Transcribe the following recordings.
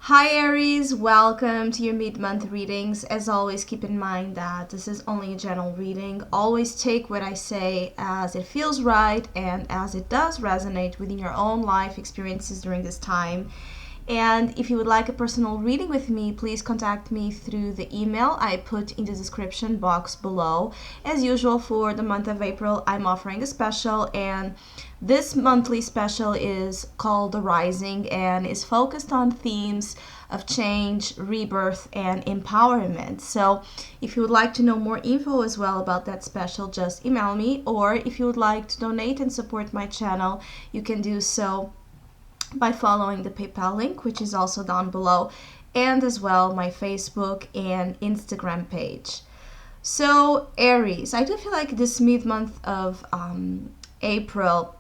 Hi Aries, welcome to your mid-month readings. As always, keep in mind that this is only a general reading. Always take what I say as it feels right and as it does resonate within your own life experiences during this time. And if you would like a personal reading with me, please contact me through the email I put in the description box below. As usual, for the month of April, I'm offering a special, and this monthly special is called The Rising and is focused on themes of change, rebirth, and empowerment. So if you would like to know more info as well about that special, just email me. Or if you would like to donate and support my channel, you can do so by following the PayPal link, which is also down below, and as well my Facebook and Instagram page. So Aries, I do feel like this mid-month of April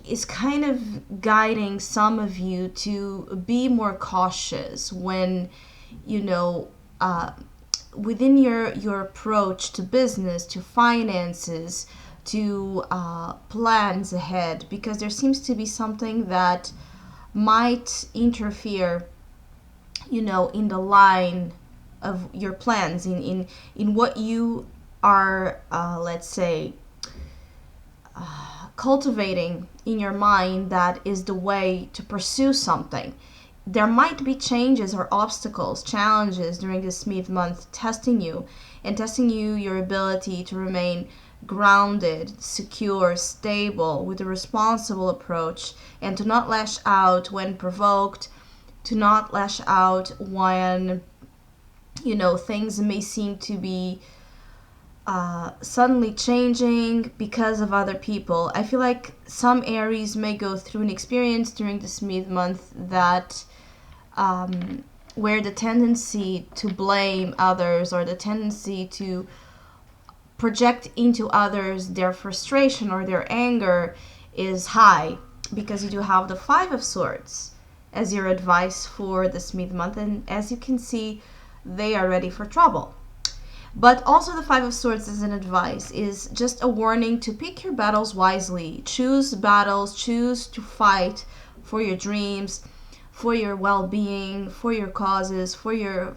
is kind of guiding some of you to be more cautious when, you know, within your approach to business, to finances, to plans ahead, because there seems to be something that might interfere, in the line of your plans, in what you are, let's say, cultivating in your mind that is the way to pursue something. There might be changes or obstacles, challenges during this mid-month testing you your ability to remain grounded, secure, stable, with a responsible approach, and to not lash out when provoked, to not lash out when, things may seem to be suddenly changing because of other people. I feel like some Aries may go through an experience during this mid-month that where the tendency to blame others or the tendency to project into others their frustration or their anger is high, because you do have the Five of Swords as your advice for this mid-month, and as you can see, they are ready for trouble. But also the Five of Swords as an advice is just a warning to pick your battles wisely. Choose battles, choose to fight for your dreams, for your well-being, for your causes, for your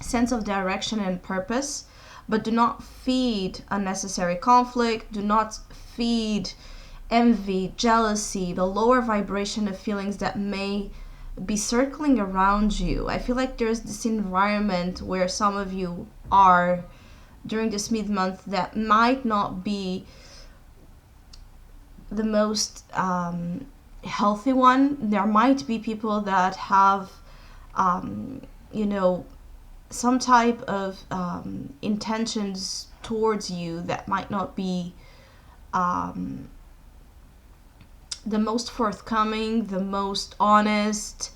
sense of direction and purpose. But do not feed unnecessary conflict. Do not feed envy, jealousy, the lower vibration of feelings that may be circling around you. I feel like there's this environment where some of you are during this mid-month that might not be the most healthy one. There might be people that have, some type of intentions towards you that might not be the most forthcoming, the most honest.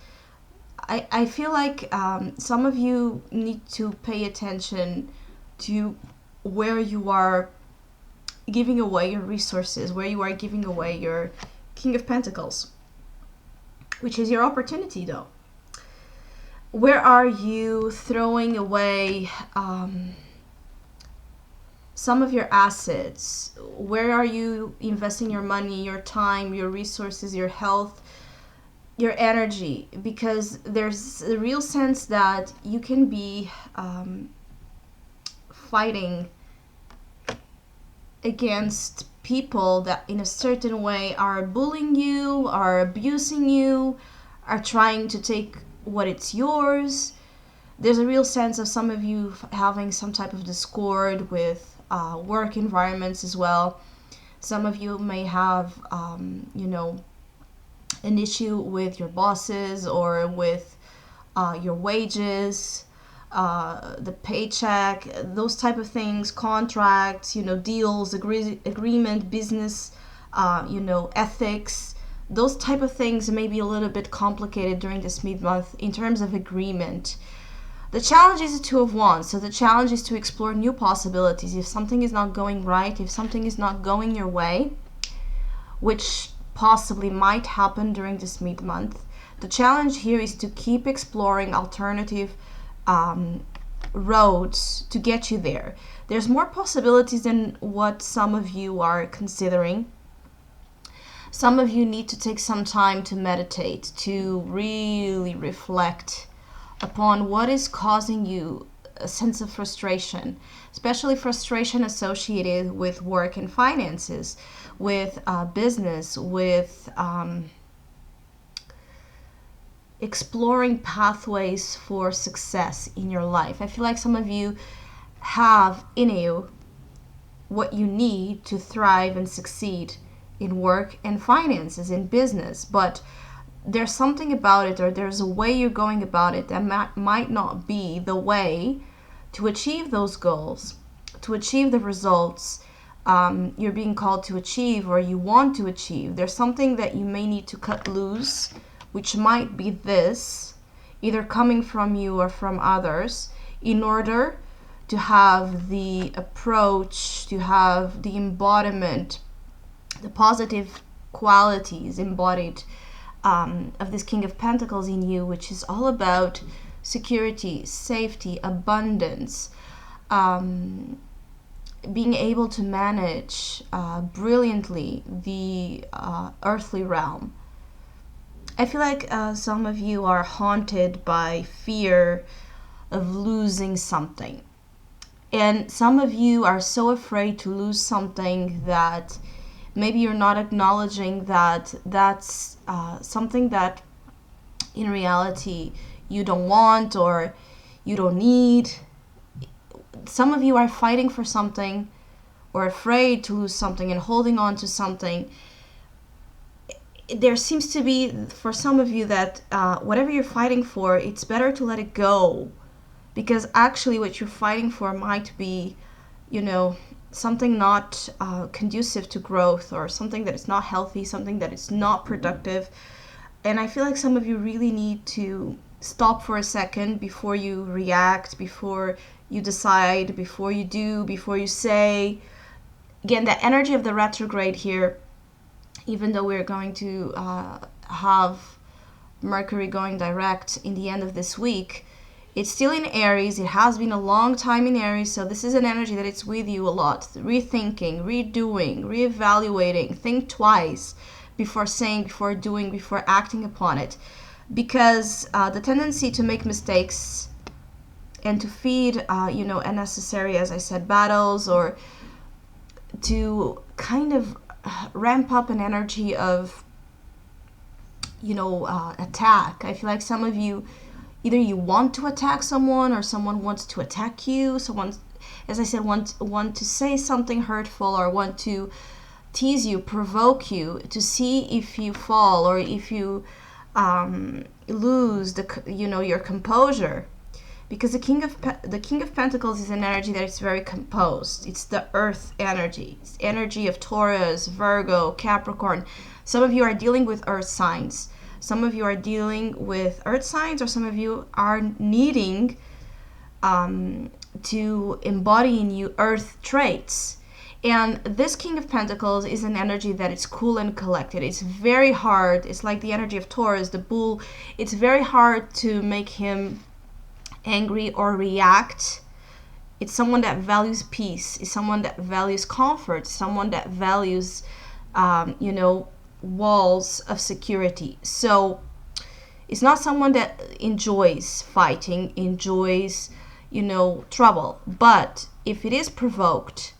I feel like some of you need to pay attention to where you are giving away your resources, where you are giving away your King of Pentacles, which is your opportunity though. Where are you throwing away some of your assets? Where are you investing your money, your time, your resources, your health, your energy? Because there's a real sense that you can be fighting against people that in a certain way are bullying you, are abusing you, are trying to take what it's yours. There's a real sense of some of you having some type of discord with work environments as well. Some of you may have, an issue with your bosses or with your wages, the paycheck, those type of things, contracts, deals, agreement, business, ethics. Those type of things may be a little bit complicated during this mid-month in terms of agreement. The challenge is the Two of Wands, so the challenge is to explore new possibilities. If something is not going right, if something is not going your way, which possibly might happen during this mid-month, the challenge here is to keep exploring alternative roads to get you there. There's more possibilities than what some of you are considering. Some of you need to take some time to meditate, to really reflect upon what is causing you a sense of frustration, especially frustration associated with work and finances, with business, with exploring pathways for success in your life. I feel like some of you have in you what you need to thrive and succeed in work and finances, in business, but there's something about it, or there's a way you're going about it that might not be the way to achieve those goals, to achieve the results you're being called to achieve or you want to achieve. There's something that you may need to cut loose, which might be this, either coming from you or from others, in order to have the approach, to have the embodiment, the positive qualities embodied of this King of Pentacles in you, which is all about security, safety, abundance, being able to manage brilliantly the earthly realm. I feel like some of you are haunted by fear of losing something. And some of you are so afraid to lose something that maybe you're not acknowledging that that's something that in reality you don't want or you don't need. Some of you are fighting for something or afraid to lose something and holding on to something. There seems to be, for some of you, that whatever you're fighting for, it's better to let it go, because actually what you're fighting for might be, something not conducive to growth, or something that is not healthy, something that is not productive. And I feel like some of you really need to stop for a second before you react, before you decide, before you do, before you say. Again, the energy of the retrograde here, even though we're going to have Mercury going direct in the end of this week, it's still in Aries. It has been a long time in Aries, so this is an energy that it's with you a lot. Rethinking, redoing, reevaluating. Think twice before saying, before doing, before acting upon it. Because the tendency to make mistakes and to feed, unnecessary, as I said, battles, or to kind of ramp up an energy of, attack. I feel like some of you, either you want to attack someone or someone wants to attack you. Someone, as I said, want to say something hurtful or want to tease you, provoke you to see if you fall or if you lose your composure. Because the King of Pentacles is an energy that is very composed. It's the earth energy. It's energy of Taurus, Virgo, Capricorn. Some of you are dealing with earth signs. Some of you are dealing with earth signs, or some of you are needing to embody in you earth traits. And this King of Pentacles is an energy that is cool and collected. It's very hard. It's like the energy of Taurus, the bull. It's very hard to make him angry or react. It's someone that values peace. It's someone that values comfort. Someone that values, walls of security. So it's not someone that enjoys fighting, enjoys, trouble. But if it is provoked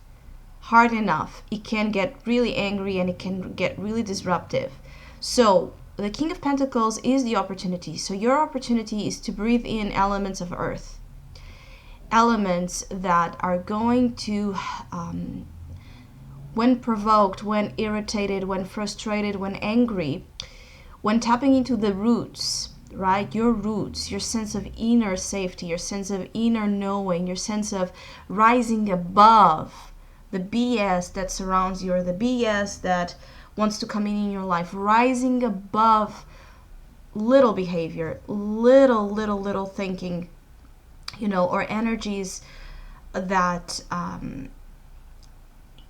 hard enough, it can get really angry and it can get really disruptive. So the King of Pentacles is the opportunity. So your opportunity is to breathe in elements of earth. Elements that are going to, when provoked, when irritated, when frustrated, when angry, when tapping into the roots, right? Your roots, your sense of inner safety, your sense of inner knowing, your sense of rising above the BS that surrounds you, or the BS that wants to come in your life, rising above little behavior, little thinking, or energies that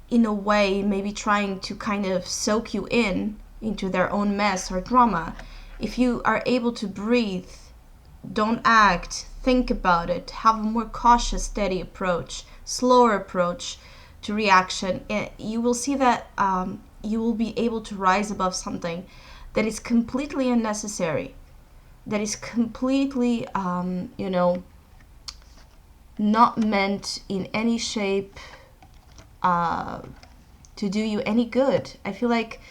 in a way maybe trying to kind of soak you into their own mess or drama. If you are able to breathe, don't act, think about it, have a more cautious, steady approach, slower approach to reaction, you will see that you will be able to rise above something that is completely unnecessary, that is completely, not meant in any shape to do you any good. I feel like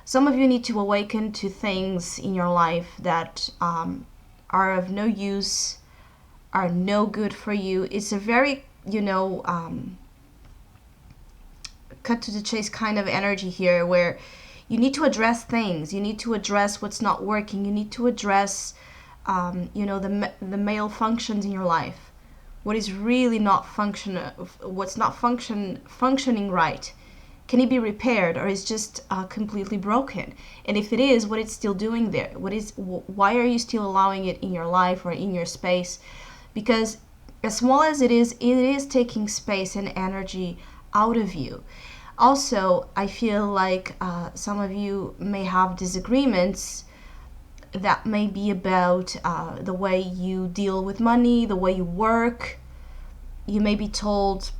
some of you need to awaken to things in your life that are of no use, are no good for you. It's a very, cut to the chase kind of energy here, where you need to address things. You need to address what's not working. You need to address, the male functions in your life. What is really not what's not functioning right. Can it be repaired, or is just completely broken? And if it is, what it's still doing there? Why are you still allowing it in your life or in your space? Because as small as it is taking space and energy out of you. Also, I feel like some of you may have disagreements that may be about the way you deal with money, the way you work. You may be told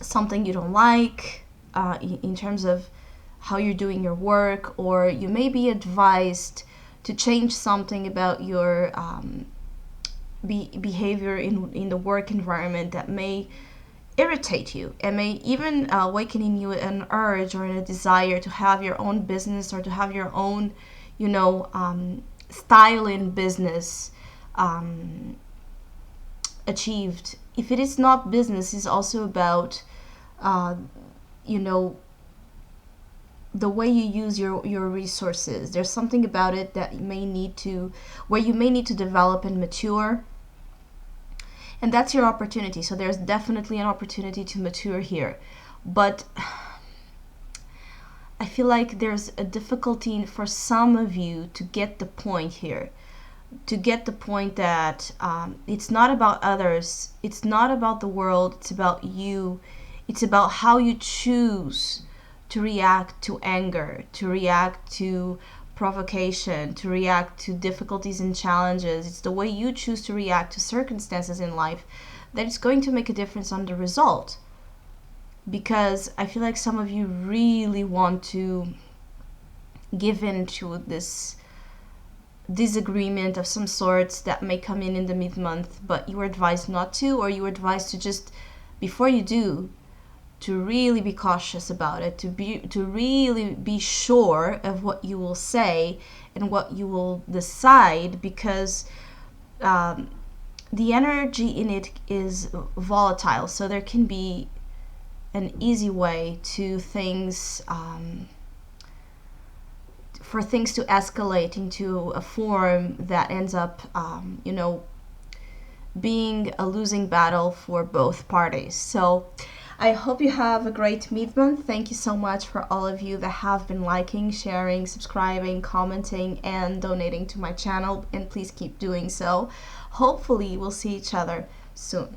something you don't like in terms of how you're doing your work, or you may be advised to change something about your behavior in the work environment that may irritate you, and may even awaken in you an urge or a desire to have your own business, or to have your own, style in business achieved. If it is not business, it's also about, the way you use your resources. There's something about it that where you may need to develop and mature. And that's your opportunity. So there's definitely an opportunity to mature here. But I feel like there's a difficulty for some of you to get the point here. To get the point that it's not about others. It's not about the world. It's about you. It's about how you choose to react to anger, to react to provocation, to react to difficulties and challenges. It's the way you choose to react to circumstances in life that is going to make a difference on the result. Because I feel like some of you really want to give in to this disagreement of some sorts that may come in the mid-month, but you were advised not to, or you were advised to just, before you do, to really be cautious about it, to really be sure of what you will say and what you will decide, because the energy in it is volatile. So there can be an easy way to things, for things to escalate into a form that ends up, being a losing battle for both parties. So I hope you have a great mid-month. Thank you so much for all of you that have been liking, sharing, subscribing, commenting, and donating to my channel. And please keep doing so. Hopefully we'll see each other soon.